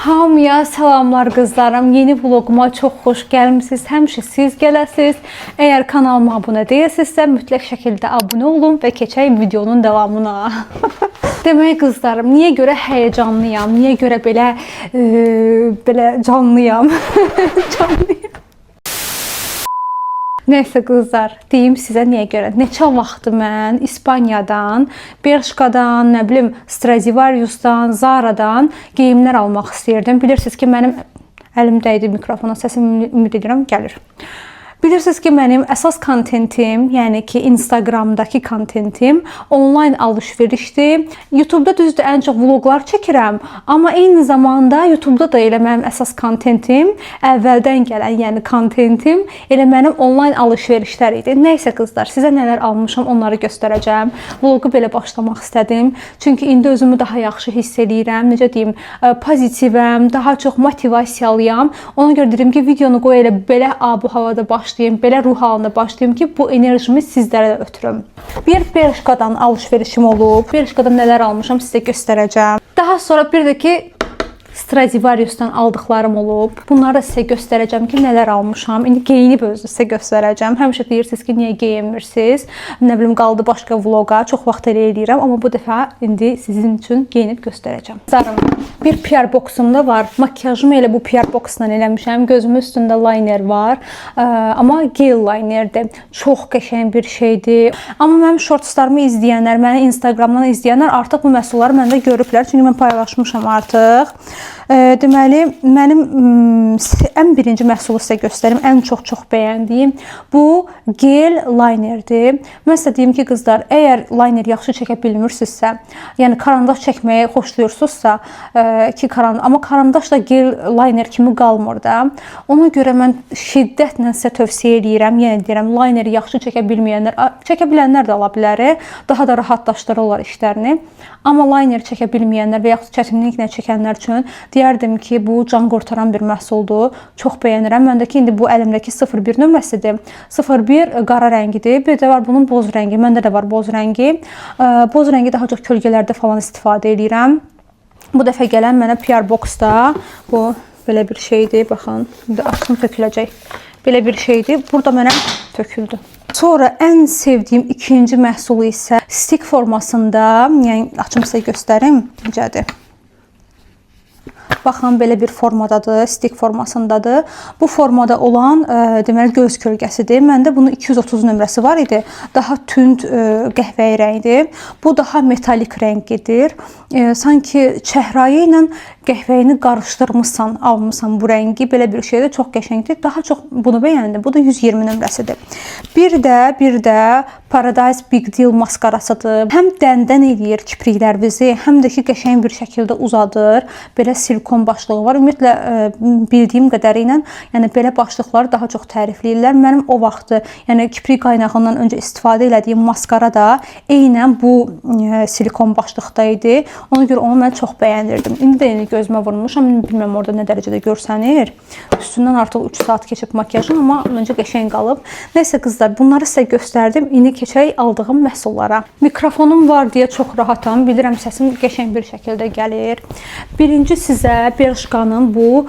Hamıya salamlar qızlarım. Yeni vloguma çox xoş gəlmisiniz. Həmişə siz gələsiniz. Əgər kanalıma abunə deyilsinizsə, mütləq şəkildə abunə olun və keçək videonun davamına. Demək qızlarım, niyə görə həyəcanlıyam? Niyə görə belə canlıyam? Canlıyam. Nəysə qızlar, deyim sizə niyə görə. Neçə vaxtı mən İspaniyadan, Belçikadan, nə bilim, Stradivariusdan, Zara'dan geyimlər almaq istəyirdim. Bilirsiniz ki, mənim əlim dəydi mikrofona, səsim ümid edirəm gəlir. Bilirsiniz ki, mənim əsas kontentim, yəni ki, Instagramdakı kontentim onlayn alış-verişdir. YouTube'da düzdür, ən çox vloglar çəkirəm, amma eyni zamanda YouTube'da da elə mənim əsas kontentim, əvvəldən gələn, yəni kontentim elə mənim onlayn alış-verişlər idi. Nəysə qızlar, sizə nələr almışam, onları göstərəcəm. Vlogu belə başlamaq istədim. Çünki indi özümü daha yaxşı hiss edirəm. Necə deyim, pozitivəm, daha çox motivasiyalıyam. Ona görə deyirəm ki, videonu qoy elə belə abu-havada başlayayım, belə ruh halında başlayayım ki, bu enerjimi sizlərə də ötürüm. Bir Belçikadan alış-verişim olub. Belçikadan nələr almışam sizə göstərəcəm. Daha sonra bir də ki, Stradivarius'tan aldıqlarım olub. Bunları da sizə göstərəcəm ki, nələr almışam. İndi geyinib özü sizə göstərəcəm. Həmişə deyirsiniz ki, niyə geyinmirsiniz? Nə bilim, qaldı başqa vloga. Çox vaxt elə eləyirəm, amma bu dəfə indi sizin üçün geyinib göstərəcəm. Zarım, bir PR boxum da var. Makyajımı elə bu PR boxdan eləmişəm. Gözümün üstündə liner var. Amma gel linerdir. Çox qəşəng bir şeydir. Amma mənim shortslarımı izləyənlər, məni Instagramdan izləyənlər artıq bu məhsulları məndə görüblər. Çünki mən paylaşmışam artıq. Deməli, mənim ən birinci məhsulu sizə göstərim, ən çox bəyəndiyim bu gel linerdir. Mən sizə deyim ki, qızlar, əgər liner yaxşı çəkə bilmirsinizsə, yəni karandaş çəkməyi xoşlayırsınızsa, amma karandaş da gel liner kimi qalmır da. Ona görə mən şiddətlə sizə tövsiyə edirəm, yəni deyirəm, lineri yaxşı çəkə bilməyənlər, çəkə bilənlər də ala bilər, daha da rahatlaşdırırlar işlərini. Amma liner çəkə bilməyənlər və yaxud çətinliklə çəkənlər üçün deyərdim ki, bu can qurtaran bir məhsuldur. Çox bəyənirəm. Məndəki indi bu əlimdəki 01 nömrəsidir. 01 qara rəngidir. Bir də var bunun boz rəngi. Məndə də var boz rəngi. Boz rəngi daha çox kölgələrdə falan istifadə edirəm. Bu dəfə gələn mənə PR boxda bu belə bir şeydir. Baxın, indi açsın töküləcək. Belə bir şeydir. Burada mənə töküldü. Sonra ən sevdiyim ikinci məhsulu isə stik formasında, yəni açım sizə göstərim, necədir. Baxın, belə bir formadadır, stik formasındadır. Bu formada olan deməli göz kölgəsidir. Məndə bunun 230 nömrəsi var idi. Daha tünd qəhvəyi rəngdir. Bu daha metalik rəngidir. Sanki çəhrayı ilə qəhvəyini qarışdırmışsan, almışsan bu rəngi. Belə bir şeydir, çox qəşəngdir. Daha çox bunu bəyəndim. Bu da 120 nömrəsidir. Bir də Paradise Big Deal maskarasıdır. Həm dəndən eləyir kipriklərinizi, həm də ki qəşəng bir şəkildə uzadır. Belə silikon başlığı var. Ümumiyyətlə bildiyim qədərilə, yəni belə başlıqları daha çox tərifləyirlər. Mənim o vaxtı, yəni kiprik qaynağından öncə istifadə etdiyim maskara da eynən bu silikon başlıqda idi. Ona görə onu mən çox bəyənirdim. İndi də gözümə vurmuşam. Bilməm orada nə dərəcədə görsənir. Üstündən artıq 3 saat keçib makyajım, amma məncə qəşəng qalıb. Nəysə qızlar, bunları sizə göstərdim. İndi keçək aldığım məhsullara. Mikrofonum var deyə çox rahatam. Bilirəm səsim qəşəng bir şəkildə gəlir. Birinci sizə Belçikanın bu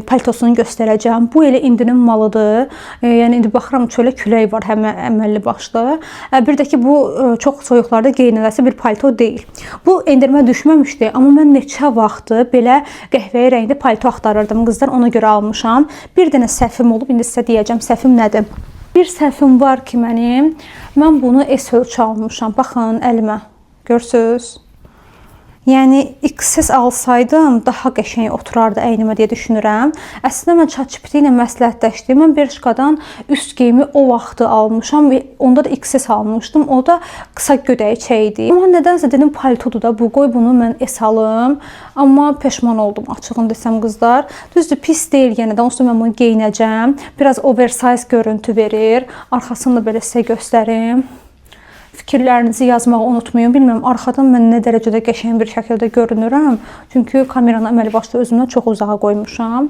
paltosunu göstərəcəm. Bu elə indinin malıdır. Yəni indi baxıram çölə külək var, həm əməlli başlı. Bir də ki bu çox soyuqlarda geyiniləsi bir palto deyil. Bu endirmə düşməmişdi, amma mən neçə vaxtı belə qəhvəyi rəngli palto axtarırdım. Qızlar, ona görə almışam. Bir dənə səhvim olub, indi sizə deyəcəm səhvim nədir. Bir səhvim var ki mənim, mən bunu S ölçü almışam. Baxın əlimə, görsünüz. Yəni XS alsaydım daha qəşəng oturardı əynimə deyə düşünürəm. Əslində mən ChatGPT ilə məsləhətləşdim. Mən Belçikadan üst geyimi o vaxtı almışam və onda da XS almışdım. O da qısa gödəkçə idi. Amma nədənsə dedim paltodur da bu, qoy bunu mən S alım. Amma peşman oldum, açığını desəm qızlar. Düzdür, pis deyil yenə də. Onsuz mən bunu geyinəcəm. Biraz oversize görüntü verir. Arxasını da belə sizə göstərim. Fikirlərinizi yazmağı unutmayın. Bilmirəm, arxadan mən nə dərəcədə qəşəng bir şəkildə görünürəm. Çünki kameranı əməli başda özümdən çox uzağa qoymuşam.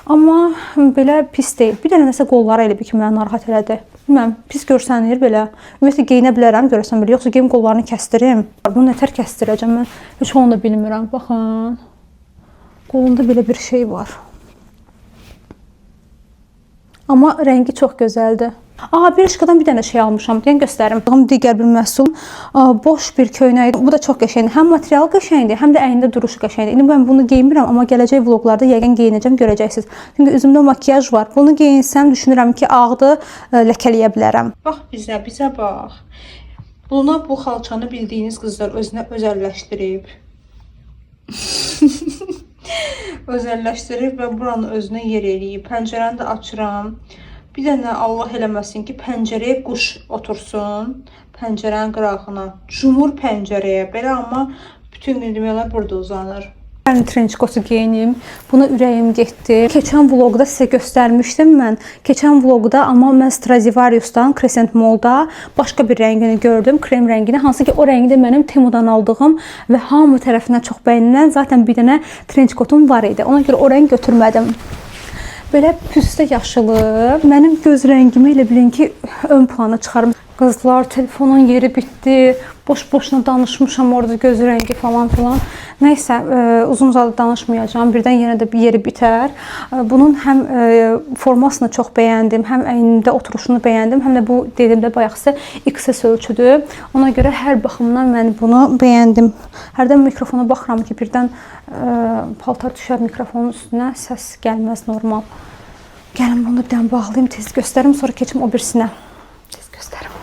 Amma belə pis deyil. Bir dənə nəsə qolları elə bir ki, mənə narahat elədi. Bilməm, pis görsənir belə. Ümumiyyətlə geyinə bilərəm, görəsən belə. Yoxsa geyim qollarını kəstirim. Bunu nətər kəstirəcəm mən? Heç onu da bilmirəm. Baxın. Qolunda belə bir şey var. Amma rəngi çox gözəldir. Bershkadan bir dənə şey almışam. Yəni göstərim. Digər bir məhsul. Boş bir köynək. Bu da çox qəşəngdir. Həm materialı qəşəngdir, həm də əynində duruşu qəşəngdir. İndi mən bunu geyinmirəm, amma gələcək vloqlarda yəqin geyinəcəm, görəcəksiniz. Çünki üzümdə makiyaj var. Bunu geyinsəm düşünürəm ki, ağdı ləkələyə bilərəm. Bax bizə bax. Buna bu xalçanı bildiyiniz qızlar özünə özəlləşdirib. Özəlləşdirib və buranı özünə yer eləyib. Pəncərəni də açıram. Bir dənə Allah eləməsin ki, pəncərəyə quş otursun. Pəncərənin qırağına. Cumur pəncərəyə. Belə amma bütün gün demələr burada uzanır. Ben trench coat'u geyinim. Buna ürəyim getdi. Keçən vloqda sizə göstərmişdim mən. Keçən vloqda amma mən Stradivarius'dan Crescent Mall'da başqa bir rəngini gördüm. Krem rəngini. Hansı ki o rəngi də mənim Temu'dan aldığım və hamı tərəfindən çox bəyənilən zaten bir dənə trench coat'um var idi. Ona görə o rəng götürmədim. Belə püstə yaşılı. Mənim göz rəngimi elə bilin ki ön plana çıxarım. Qızlar, telefonun yeri bitdi. Boş-boşuna danışmışam orada göz rəngi falan filan. Nəysə, uzun-uzadı danışmayacağam. Birdən yenə də bir yeri bitər. Bunun həm formasını çox bəyəndim, həm əynimdə oturuşunu bəyəndim, həm də bu dediyimdə bayaq sizə XS ölçüdür. Ona görə hər baxımdan mən bunu bəyəndim. Hərdən mikrofona baxıram ki, birdən paltar düşər mikrofonun üstünə, səs gəlməz normal. Gəlin bunu bir dənə bağlayayım, tez göstərim, sonra keçim o birisinə. Tez göstərim.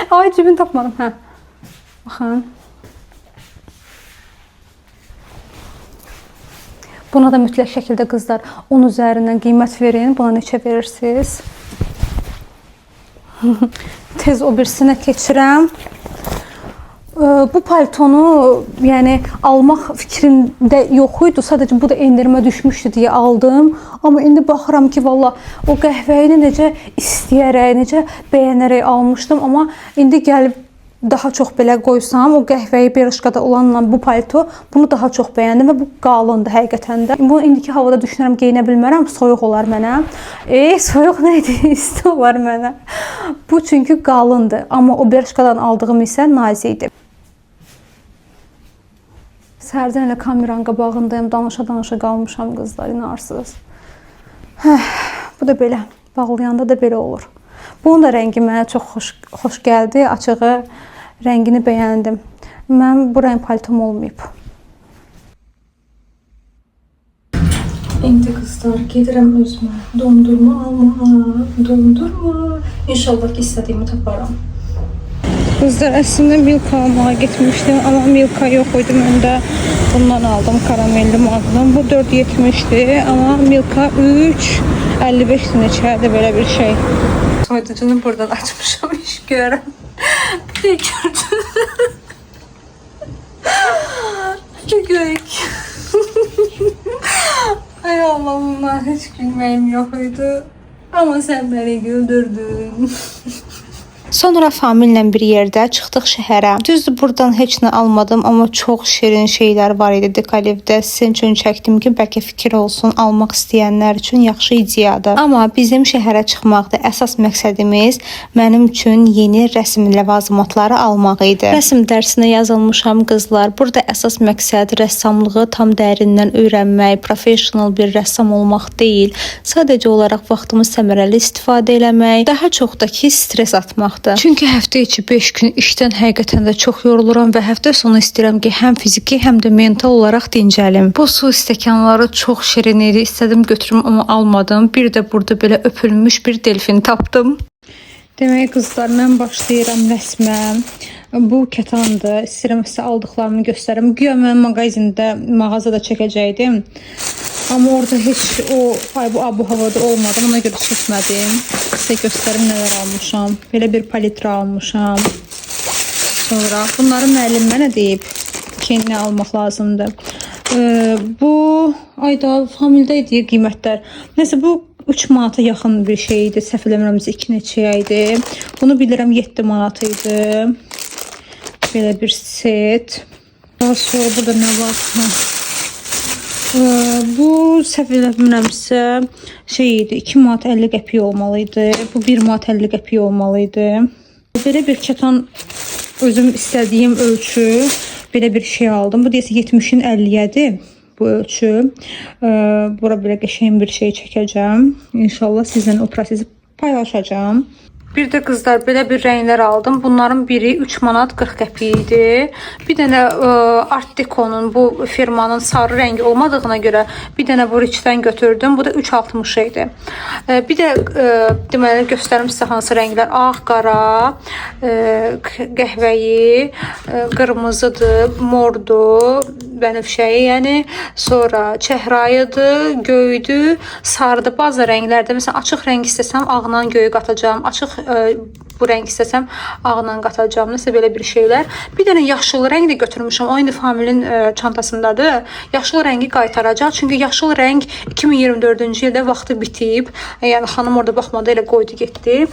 Ay, cibini tapmadım, hə. Baxın. Buna da mütləq şəkildə qızlar 10 üzərindən qiymət verin. Buna neçə verirsiniz? Tez o birisinə keçirəm. Bu paltonu yəni almaq fikrimdə yox idi. Sadəcə bu da endirimə düşmüşdü deyə aldım. Amma indi baxıram ki, valla o qəhvəyini necə istəyərək, necə bəyənərək almışdım. Amma indi gəlib daha çox belə qoysam, o qəhvəyi Bershkada olanla bu palto, bunu daha çox bəyəndim və bu qalındır həqiqətən də. Bunu indiki havada düşünürəm geyinə bilmərəm, soyuq olar mənə. Soyuq nə idi? İsti olar mənə. Bu çünki qalındır, amma o Bershkadan aldığım isə nazik idi. Səhərdən elə kameranın qabağındayım, danışa-danışa qalmışam qızlar, inarsınız. Bu da belə, bağlayanda da belə olur. Bunun da rəngi mənə çox xoş gəldi, açığı rəngini bəyəndim. Mən bu rəng paltom olmayıb. İndi qızlar gedirəm özümə dondurma almağa, dondurma. İnşallah ki istədiyimi taparam. Qızlar əslində Milka almağa getmişdim, amma Milka yox idi. Mən də bundan aldım, karamelli maddan. Bu 4.70'dir, amma Milka 3.55'dir neçədir belə bir şey. Soyuducunu buradan açmışam, iş görürəm. Bir gördüm. Bir görək. Ay Allah'ım, heç gülməyim yox idi. Amma sən beni güldürdün. Sonra famillə bir yerdə çıxdıq şəhərə. Düzdür, buradan heç nə almadım, amma çox şirin şeylər var idi Dekalevdə. Sizin üçün çəkdim ki, bəlkə fikir olsun, almaq istəyənlər üçün yaxşı ideyadır. Amma bizim şəhərə çıxmaqda əsas məqsədimiz mənim üçün yeni rəsm ləvazimatları almaq idi. Rəsm dərsinə yazılmışam qızlar. Burada əsas məqsəd rəssamlığı tam dərindən öyrənmək, professional bir rəssam olmaq deyil. Sadəcə olaraq vaxtımı səmərəli istifadə eləmək, daha çox da ki stres atmaq. Çünki həftə içi 5 gün işdən həqiqətən də çox yoruluram və həftə sonu istəyirəm ki, həm fiziki, həm də mental olaraq dincəlim. Bu su stəkanları çox şirin idi. İstədim götürüm, amma almadım. Bir də burada belə öpülmüş bir delfin tapdım. Demək qızlar, mən başlayıram rəsmə. Bu kətandır. İstəyirəm sizə aldıqlarımı göstərim. Güya mən mağazada çəkəcəkdim. Amma orada heç bu abu-havada olmadı. Ona görə çəkmədim. Sizə göstərim nələr almışam. Belə bir palitra almışam. Sonra bunları müəllim mənə deyib ki, nə almaq lazımdır. Bu ayda famildə idi qiymətlər. Nəsə bu 3 manata yaxın bir şey idi. Səhv eləmirəmsə 2 neçəyə idi. Bunu bilirəm 7 manat idi. Belə bir set. Daha sonra burada nə var? Bu səhv eləmirəmsə şey idi, 2 manat 50 qəpik olmalıydı. Bu 1 manat 50 qəpik olmalıydı. Belə bir kətan özüm istədiyim ölçü belə bir şey aldım. Bu deyəsə 70-in 50-yədir. bu ölçü. Bura belə qəşəng bir şey çəkəcəm. İnşallah sizlə o prosesi paylaşacağım. Bir də qızlar belə bir rənglər aldım. Bunların biri 3 manat 40 qəpik idi. Bir dənə Art Deco'nun bu firmanın sarı rəngi olmadığına görə bir dənə bu Rich'dən götürdüm. Bu da 3.60 idi. Bir də deməli göstərim sizə hansı rənglər. Ağ, qara, qəhvəyi, qırmızıdır, mordur, bənövşəyi, yəni sonra çəhrayıdır, göydür, sarıdır. Bazı rənglərdə məsələn açıq rəng istəsəm ağla göyü qatacağam. Açıq bu rəng istəsəm ağla qatacağam. Nəsə belə bir şeylər. Bir dənə yaşıl rəng də götürmüşəm. O indi Familin çantasındadır. Yaşıl rəngi qaytaracaq. Çünki yaşıl rəng 2024-cü ildə vaxtı bitib. Yəni xanım orada baxmadı, elə qoydu getdi.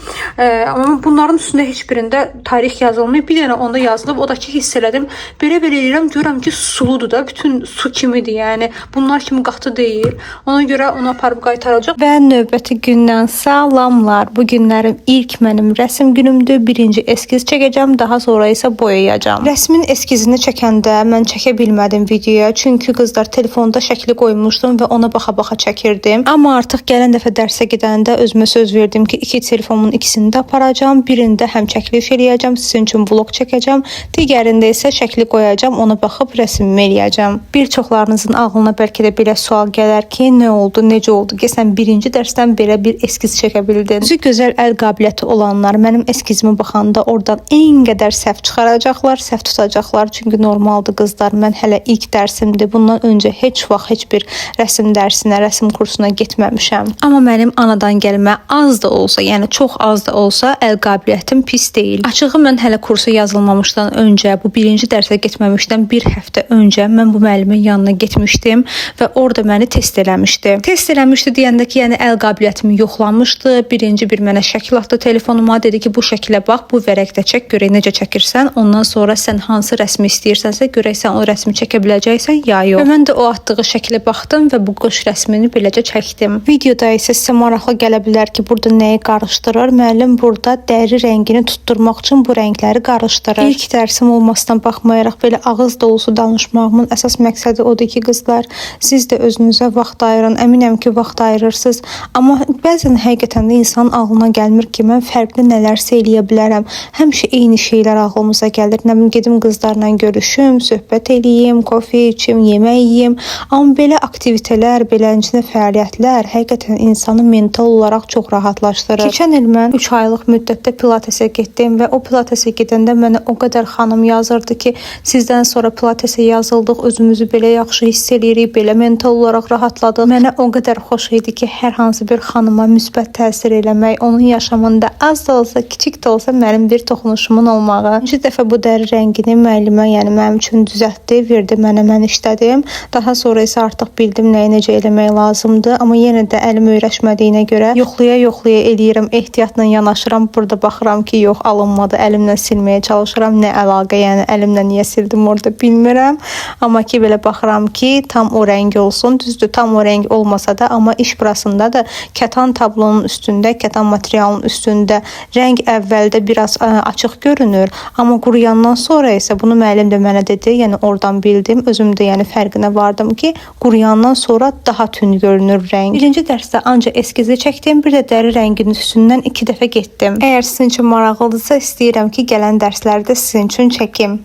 Amma bunların üstündə heç birində tarix yazılmayıb. Bir dənə onda yazılıb. O da ki hiss elədim. Belə-belə eləyirəm, görürəm ki suludur da. Bütün su kimidir. Yəni bunlar kimi qatı deyil. Ona görə onu aparıb qaytaracaq. Və növbəti gündən salamlar. Bu günlərim ilk mənim rəsm günümdür. Birinci eskiz çəkəcəm, daha sonra isə boyayacağam. Rəsmin eskizini çəkəndə mən çəkə bilmədim videoya, çünki qızlar telefonda şəkli qoymuşdum və ona baxa-baxa çəkirdim. Amma artıq gələn dəfə dərsə gedəndə özümə söz verdim ki, iki telefonumun ikisini də aparacağam. Birində həm çəkiliş eləyəcəm, sizin üçün vlog çəkəcəm, digərində isə şəkli qoyacağam, ona baxıb rəsmimi eləyəcəm. Bir çoxlarınızın ağlına bəlkə də belə sual gələr ki, nə oldu, necə oldu ki, sən birinci dərsdən belə bir eskiz çəkə bildin? Üzü gözəl əl qabiliyyəti olanlar mənim eskizimə baxanda oradan en qədər səhv çıxaracaqlar, səhv tutacaqlar. Çünki normaldır qızlar, mən hələ ilk dərsimdir. Bundan öncə heç vaxt heç bir rəsm dərsinə, rəsm kursuna getməmişəm. Amma mənim anadan gəlmə az da olsa, yəni çox az da olsa əl qabiliyyətim pis deyil. Açığı mən hələ kursa yazılmamışdan öncə, bu birinci dərsə getməmişdən bir həftə öncə mən bu müəllimin yanına getmişdim və orada məni test eləmişdi. Test eləmişdi deyəndə ki, yəni əl qabiliyyətimi yoxlamışdı. Birinci bir mənə şəkil atdı telefonuma, dedi ki, bu şəkilə bax, bu vərəqdə çək, görək necə çəkirsən. Ondan sonra sən hansı rəsmi istəyirsənsə, görək sən o rəsmi çəkə biləcəksən ya yox. Və mən də o atdığı şəkilə baxdım və bu quş rəsmini beləcə çəkdim. Videoda isə sizə maraqlı gələ bilər ki, burada nəyi qarışdırır? Müəllim burada dəri rəngini tutturmaq üçün bu rəngləri qarışdırır. İlk dərsim olmasına baxmayaraq belə ağız dolusu danışmağımın əsas məqsədi odur ki, qızlar, siz də özünüzə vaxt ayırın. Əminəm ki, vaxt ayırırsınız. Amma bəzən həqiqətən də insanın ağlına gəlmir ki, mən fərqli nələrsə eləyə bilərəm. Həmişə eyni şeylər ağlımıza gəlir. Nə bilim, gedim qızlarla görüşüm, söhbət eləyim, kofe içim, yemək yeyim. Amma belə aktivitelər, beləncə fəaliyyətlər həqiqətən insanı mental olaraq çox rahatlaşdırır. Keçən il mən 3 aylıq müddətdə pilatesə getdim və o pilatesə gedəndə mənə o qədər xanım yazırdı ki, sizdən sonra pilatesə yazıldıq, özümüzü belə yaxşı hiss eləyirik, belə mental olaraq rahatladıq. Mənə o qədər xoş idi ki, hər hansı bir xanıma müsbət təsir eləmək, onun yaşamında az da olsa, kiçik də olsa mənim bir toxunuşumun olmağı. İkinci dəfə bu dəri rəngini müəllimə, yəni mənim üçün düzəltdi, verdi mənə, mən işlədim. Daha sonra isə artıq bildim nəyi necə eləmək lazımdır. Amma yenə də əlim öyrəşmədiyinə görə yoxlaya eləyirəm, ehtiyatla yanaşıram. Burada baxıram ki, yox, alınmadı, əlimlə silməyə çalışıram. Nə əlaqə, yəni əlimlə niyə sildim orada bilmirəm. Amma ki, belə baxıram ki, tam o rəng olsun. Düzdür, tam o rəng olmasa da, amma iş burasında da kətan tablonun üstündə, kətan materialının üstündə rəng əvvəldə biraz açıq görünür, amma quruyandan sonra isə bunu müəllim də mənə dedi, yəni oradan bildim, özüm də yəni fərqinə vardım ki, quruyandan sonra daha tünd görünür rəng. Birinci dərsdə ancaq eskizi çəkdim, bir də dəri rənginin üstündən 2 dəfə getdim. Əgər sizin üçün maraqlıdırsa, istəyirəm ki, gələn dərslərdə sizin üçün çəkim.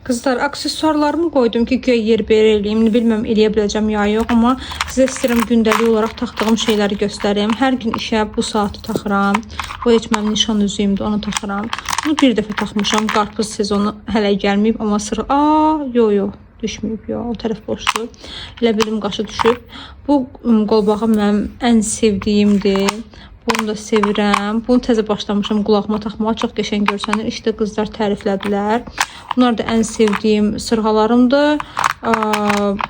Qızlar, aksesuarlarımı qoydum ki, göy yer beri eləyim. Bilməm, eləyə biləcəm ya yox, amma sizə istəyirəm gündəlik olaraq taxdığım şeyləri göstərim. Hər gün işə bu saatı taxıram. Bu heç mənim nişan üzüyümdür, onu taxıram. Bunu bir dəfə taxmışam. Qarpız sezonu hələ gəlməyib, amma sıra... Yox, düşməyib, yox, o tərəf boşdur. Elə bilim qaşı düşüb. Bu qolbağı mənim ən sevdiyimdir. Bunu da sevirəm. Bunu təzə başlamışam qulağıma taxmağa. Çox qəşəng görsənir. İşte qızlar təriflədilər. Bunlar da ən sevdiyim sırğalarımdır.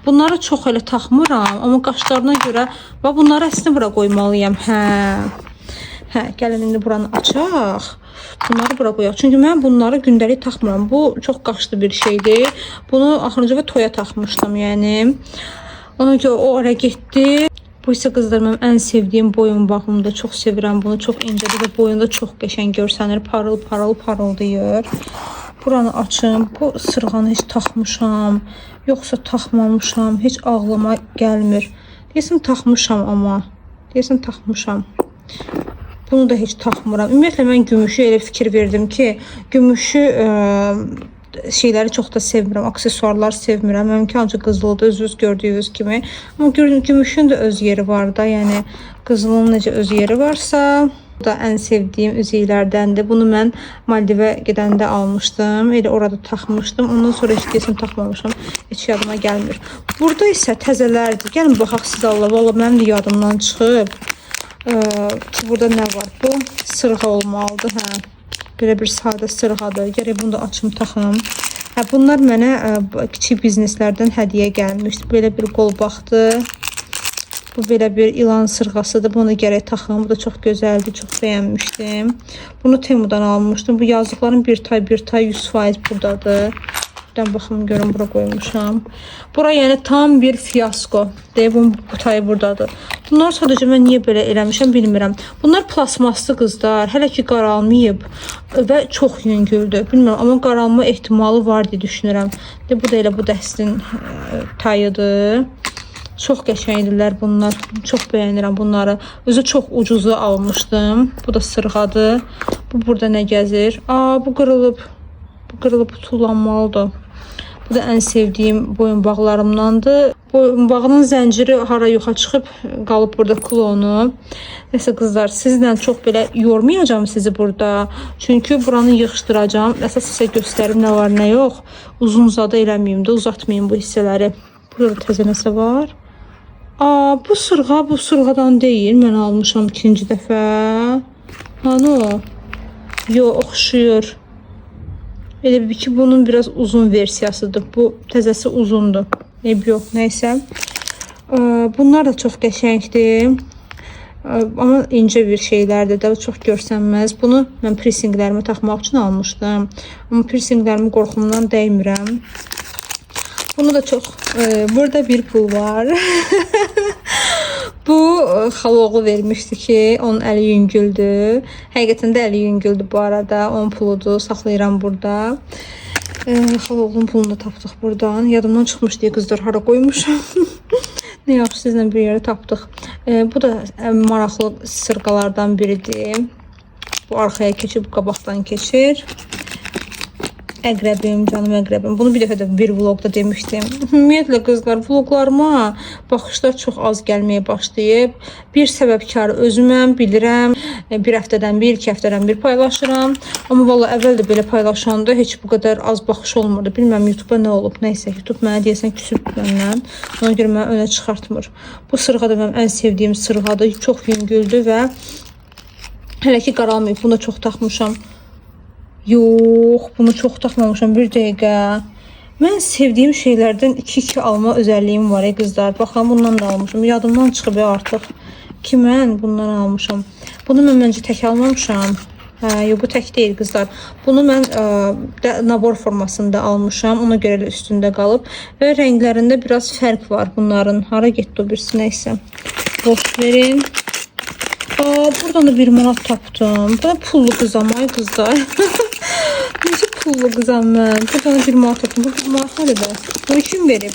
Bunları çox elə taxmıram. Amma qaşlarına görə bunları əslində bura qoymalıyam. Gəlin indi buranı açaq. Bunları bura qoyaq. Çünki mən bunları gündəlik taxmıram. Bu çox qaşlı bir şeydir. Bunu axırıncı və toya taxmışdım. Yəni ona görə o ara getdi. Bu isə qızlar mənim ən sevdiyim boyun bağımda. Çox sevirəm bunu. Çox incədir və boyunda çox qəşəng görsənir. Parıl parıldayır. Buranı açım. Bu sırğanı heç taxmışam, yoxsa taxmamışam, heç ağlıma gəlmir. Deyəsən taxmışam amma. Deyəsən taxmışam. Bunu da heç taxmıram. Ümumiyyətlə mən gümüşü elə fikir verdim ki, gümüşü şeyləri çox da sevmirəm, aksesuarlar sevmirəm. Mənimki ancaq qızıldır, özünüz gördüyünüz kimi. Amma gümüşün də öz yeri var da, yəni qızılın necə öz yeri varsa, bu da ən sevdiyim üzüklərdəndir. Bunu mən Maldivə gedəndə almışdım. Elə orada taxmışdım. Ondan sonra heç deyəsən taxmamışam. Heç yadıma gəlmir. Burada isə təzələrdir. Gəlin baxaq sizə Allah. Vallahi mənim də yadımdan çıxıb. Burada nə var? Bu sırğa olmalıdır, hə. Belə bir sadə sırğadır. Gərək bunu da açım taxım. Hə, bunlar mənə kiçik bizneslərdən hədiyyə gəlmişdi. Belə bir qolbaqdır. Bu belə bir ilan sırğasıdır. Bunu gərək taxım. Bu da çox gözəldir. Çox bəyənmişdim. Bunu Temu'dan almışdım. Bu yazdıqların bir tay 100% buradadır. Buradan baxım görün, bura qoymuşam. Bura yəni tam bir fiyasko. Deyib bu tayı buradadır. Bunlar sadəcə mən niyə belə eləmişəm bilmirəm. Bunlar plasmaslı qızlar. Hələ ki qaralmayıb və çox yüngüldür. Bilmirəm, amma qaralma ehtimalı var deyə düşünürəm. Bu da elə bu dəstin tayıdır. Çox qəşəngdirlər bunlar. Çox bəyənirəm bunları. Özü çox ucuza almışdım. Bu da sırğadır. Bu burada nə gəzir? Bu qırılıb. Bu qırılıb tullanmalıdır. Bu da ən sevdiyim boyunbağlarımdandır. Boyunbağının zənciri hara yoxa çıxıb qalıb burada klonu. Nəsə qızlar, sizlə çox belə yormayacağım sizi burada. Çünki buranı yığışdıracağım. Əsas sizə göstərim nə var, nə yox. Uzun uzadı eləməyim də, uzatmayayım bu hissələri. Burada təzə nəsə var. Bu sırğa bu sırğadan deyil. Mən almışam ikinci dəfə. Hani o? Yox, oxşuyur. Elə bir ki, bunun biraz uzun versiyasıdır. Bu təzəsi uzundur. Yox, nəysə. Bunlar da çox qəşəngdir. Amma incə bir şeylərdir də, çox görsənməz. Bunu mən piercinglərimi taxmaq üçün almışdım. Amma piercinglərimi qorxumdan dəymirəm. Bunu da çox... Burada bir pul var. Bu xaloğlu vermişdi ki, onun əli yüngüldür. Həqiqətən də əli yüngüldür bu arada. Onun puludur, saxlayıram burada. Xaloğlunun pulunu da tapdıq buradan. Yadımdan çıxmış deyə qızlar hara qoymuşam. Nə yaxşı, sizlə bir yerə tapdıq. Bu da maraqlı sırğalardan biridir. Bu arxaya keçir, bu qabaqdan keçir. Əqrəbim, canım əqrəbim. Bunu bir dəfə də bir vlogda demişdim. Ümumiyyətlə qızlar, vloglarıma baxışlar çox az gəlməyə başlayıb. Bir səbəbkarı özüməm, bilirəm. Bir həftədən bir, 2 həftədən bir paylaşıram. Amma valla əvvəl də belə paylaşanda heç bu qədər az baxış olmurdu. Bilməm YouTube-a nə olub, nəysə. YouTube mənə deyəsən küsüb məndən. Ona görə mənə önə çıxartmır. Bu sırğa da mənim ən sevdiyim sırğadır. Çox yüngüldür və hələ ki qaralmayıb. Bunu da çox taxmışam. Yox, bunu çox taxmamışam. Bir dəqiqə. Mən sevdiyim şeylərdən 2-2 alma özəlliyim var qızlar. Baxın, bundan da almışam. Yadımdan çıxıb artıq ki, mən bundan almışam. Bunu mən məncə tək almamışam. Yox, bu tək deyil qızlar. Bunu mən nabor formasında almışam. Ona görə üstündə qalıb. Və rənglərində biraz fərq var bunların. Hara getdi o birisi, nəysə. Boş verin. Buradan da 1 manat tapdım. Bu da pullu qızam, ay qızlar. Necə pullu qızam mən? Buradan da 1 manat tapdım. Bu 1 manat nədir də? Bunu kim verib?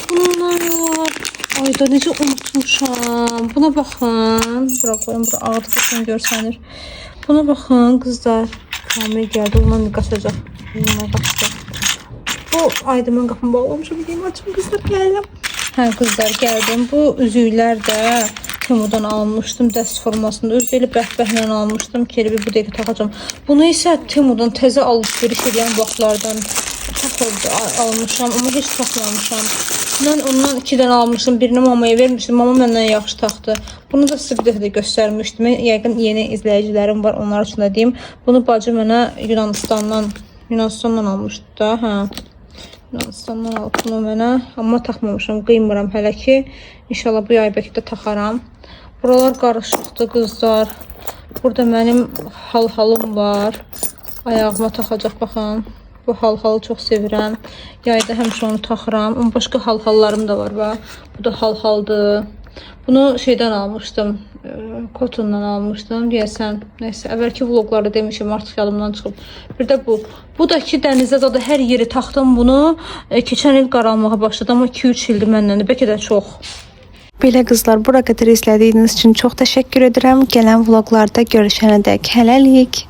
Bunlar. Ay da necə unutmuşam. Buna baxın. Bura qoyun, bura ağır tutun görsənir. Buna baxın qızlar. Kamil gəldi, ondan bir qaçacaq. Ondan qaçacaq. Ayda mən qapımı bağlamışam. Bir deyim, açım qızlar, gəldim. Hə qızlar, gəldim. Bu üzüklər də Temu'dan almışdım, dəst formasında. Özü elə bəhbəhlə almışdım ki, bu dəqiqə taxacam. Bunu isə Temu'dan təzə alışveriş edən vaxtlardan çox almışam, amma heç taxmamışam. Mən ondan 2 dənə almışdım, birini mamaya vermişdim, mama məndən yaxşı taxdı. Bunu da sizə bir dəfə də göstərmişdim. Yəqin yeni izləyicilərim var, onlar üçün də deyim. Bunu bacı mənə Yunanistandan almışdı da, hə. Yunanistandan alıb bunu mənə, amma taxmamışam, qıymıram hələ ki. İnşallah bu yay bəlkə də taxaram. Buralar qarışıqdır qızlar. Burada mənim hal-halım var. Ayağıma taxacaq, baxın. Bu hal-halı çox sevirəm. Yayda həmişə onu taxıram. Amma başqa hal-hallarım da var. Bu da hal-haldır. Bunu şeydən almışdım. Kotundan almışdım deyəsən. Nəysə, əvvəlki vloqlarda demişim, artıq yadımdan çıxıb. Bir də bu. Bu da ki, dənizdə zadı hər yeri taxdım bunu. Keçən il qaralmağa başladı, amma 2-3 ildir məndən. Bəlkə də çox. Belə qızlar, bura qədər izlədiyiniz üçün çox təşəkkür edirəm. Gələn vloqlarda görüşənədək hələlik.